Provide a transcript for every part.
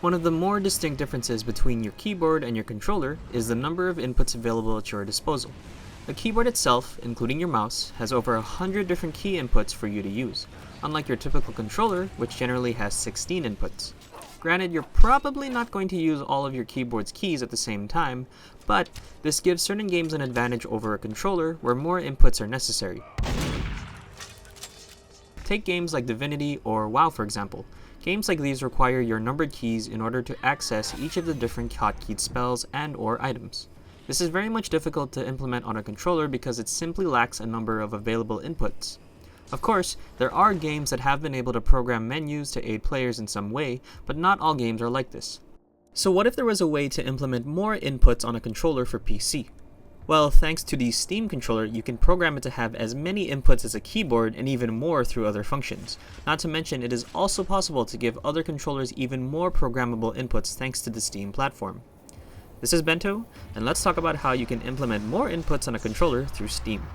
One of the more distinct differences between your keyboard and your controller is the number of inputs available at your disposal. The keyboard itself, including your mouse, has over 100 different key inputs for you to use, unlike your typical controller, which generally has 16 inputs. Granted, you're probably not going to use all of your keyboard's keys at the same time, but this gives certain games an advantage over a controller where more inputs are necessary. Take games like Divinity or WoW for example. Games like these require your numbered keys in order to access each of the different hotkeyed spells and or items. This is very much difficult to implement on a controller because it simply lacks a number of available inputs. Of course, there are games that have been able to program menus to aid players in some way, but not all games are like this. So what if there was a way to implement more inputs on a controller for PC? Well, thanks to the Steam controller, you can program it to have as many inputs as a keyboard and even more through other functions. Not to mention, it is also possible to give other controllers even more programmable inputs thanks to the Steam platform. This is Bento, and let's talk about how you can implement more inputs on a controller through Steam.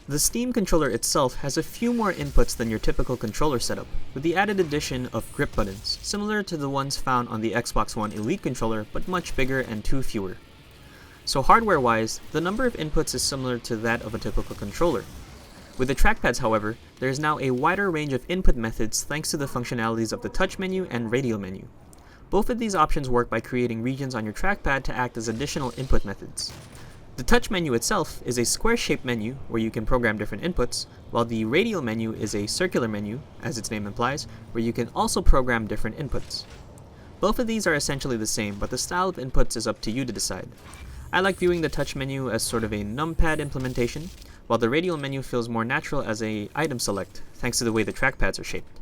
The Steam controller itself has a few more inputs than your typical controller setup, with the added addition of grip buttons, similar to the ones found on the Xbox One Elite controller, but much bigger and 2 fewer. So hardware-wise, the number of inputs is similar to that of a typical controller. With the trackpads, however, there is now a wider range of input methods thanks to the functionalities of the touch menu and radial menu. Both of these options work by creating regions on your trackpad to act as additional input methods. The touch menu itself is a square-shaped menu where you can program different inputs, while the radial menu is a circular menu, as its name implies, where you can also program different inputs. Both of these are essentially the same, but the style of inputs is up to you to decide. I like viewing the touch menu as sort of a numpad implementation, while the radial menu feels more natural as an item select, thanks to the way the trackpads are shaped.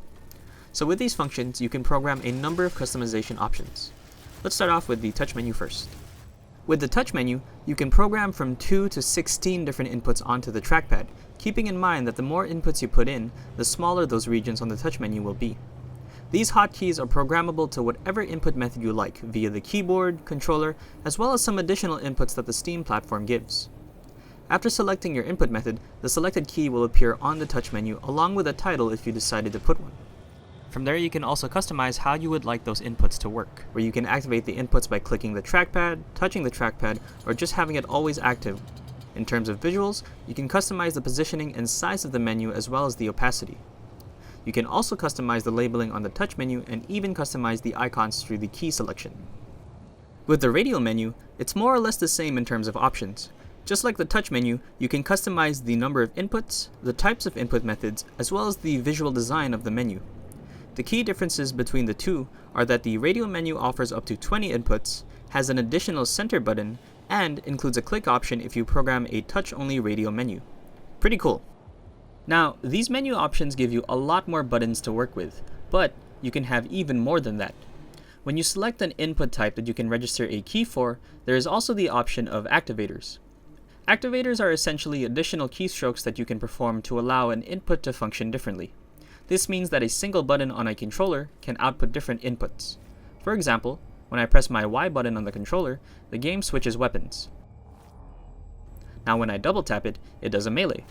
So with these functions, you can program a number of customization options. Let's start off with the touch menu first. With the touch menu, you can program from 2 to 16 different inputs onto the trackpad, keeping in mind that the more inputs you put in, the smaller those regions on the touch menu will be. These hotkeys are programmable to whatever input method you like via the keyboard, controller, as well as some additional inputs that the Steam platform gives. After selecting your input method, the selected key will appear on the touch menu along with a title if you decided to put one. From there, you can also customize how you would like those inputs to work, where you can activate the inputs by clicking the trackpad, touching the trackpad, or just having it always active. In terms of visuals, you can customize the positioning and size of the menu as well as the opacity. You can also customize the labeling on the touch menu and even customize the icons through the key selection. With the radial menu, it's more or less the same in terms of options. Just like the touch menu, you can customize the number of inputs, the types of input methods, as well as the visual design of the menu. The key differences between the two are that the radial menu offers up to 20 inputs, has an additional center button, and includes a click option if you program a touch-only radial menu. Pretty cool. Now, these menu options give you a lot more buttons to work with, but you can have even more than that. When you select an input type that you can register a key for, there is also the option of activators. Activators are essentially additional keystrokes that you can perform to allow an input to function differently. This means that a single button on a controller can output different inputs. For example, when I press my Y button on the controller, the game switches weapons. Now when I double tap it, it does a melee.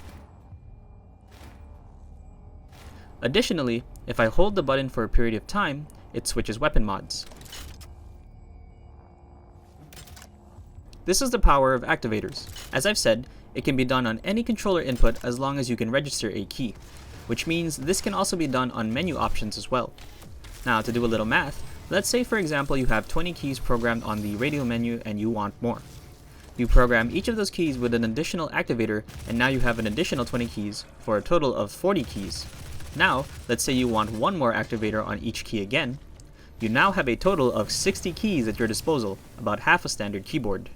Additionally, if I hold the button for a period of time, it switches weapon mods. This is the power of activators. As I've said, it can be done on any controller input as long as you can register a key, which means this can also be done on menu options as well. Now to do a little math, let's say for example you have 20 keys programmed on the radial menu and you want more. You program each of those keys with an additional activator and now you have an additional 20 keys for a total of 40 keys. Now, let's say you want one more activator on each key again. You now have a total of 60 keys at your disposal, about half a standard keyboard.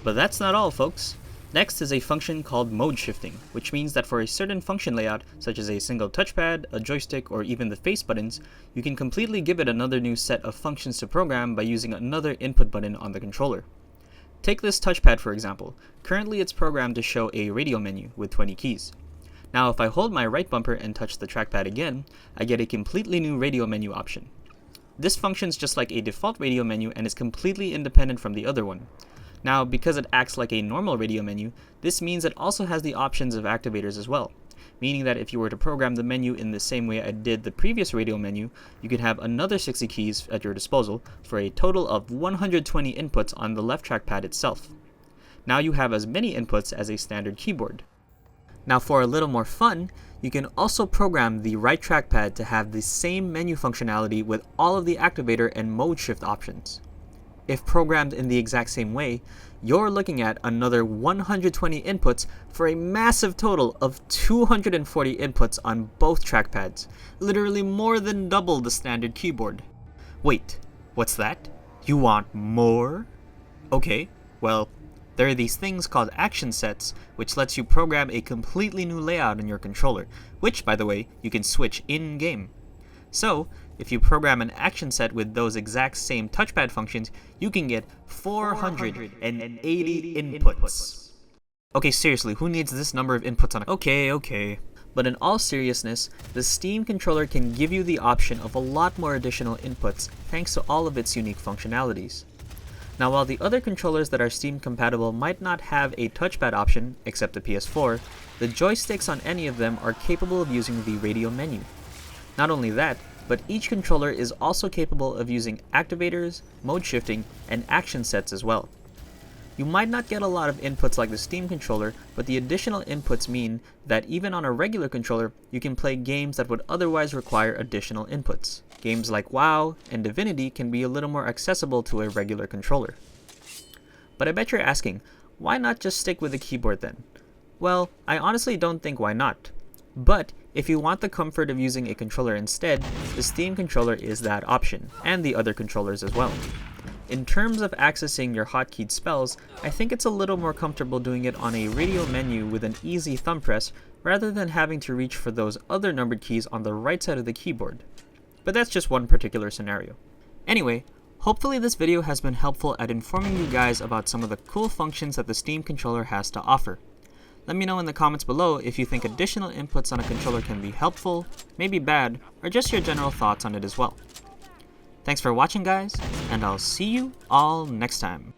But that's not all, folks. Next is a function called mode shifting, which means that for a certain function layout, such as a single touchpad, a joystick, or even the face buttons, you can completely give it another new set of functions to program by using another input button on the controller. Take this touchpad for example. Currently it's programmed to show a radial menu with 20 keys. Now if I hold my right bumper and touch the trackpad again, I get a completely new radial menu option. This functions just like a default radial menu and is completely independent from the other one. Now because it acts like a normal radial menu, this means it also has the options of activators as well. meaning that if you were to program the menu in the same way I did the previous Radial menu, you could have another 60 keys at your disposal for a total of 120 inputs on the left trackpad itself. Now you have as many inputs as a standard keyboard. Now for a little more fun, you can also program the right trackpad to have the same menu functionality with all of the activator and mode shift options. If programmed in the exact same way, you're looking at another 120 inputs for a massive total of 240 inputs on both trackpads, literally more than double the standard keyboard. Wait, what's that? You want more? Okay, well, there are these things called action sets, which lets you program a completely new layout in your controller, which, by the way, you can switch in-game. So, if you program an action set with those exact same touchpad functions, you can get 480 inputs. Okay, seriously, who needs this number of inputs on a— Okay. But in all seriousness, the Steam controller can give you the option of a lot more additional inputs thanks to all of its unique functionalities. Now, while the other controllers that are Steam compatible might not have a touchpad option, except the PS4, the joysticks on any of them are capable of using the Radial menu. Not only that, but each controller is also capable of using activators, mode shifting, and action sets as well. You might not get a lot of inputs like the Steam controller, but the additional inputs mean that even on a regular controller, you can play games that would otherwise require additional inputs. Games like WoW and Divinity can be a little more accessible to a regular controller. But I bet you're asking, why not just stick with the keyboard then? Well, I honestly don't think why not. But if you want the comfort of using a controller instead, the Steam controller is that option, and the other controllers as well. In terms of accessing your hotkeyed spells, I think it's a little more comfortable doing it on a Radial menu with an easy thumb press rather than having to reach for those other numbered keys on the right side of the keyboard. But that's just one particular scenario. Anyway, hopefully this video has been helpful at informing you guys about some of the cool functions that the Steam controller has to offer. Let me know in the comments below if you think additional inputs on a controller can be helpful, maybe bad, or just your general thoughts on it as well. Thanks for watching, guys, and I'll see you all next time.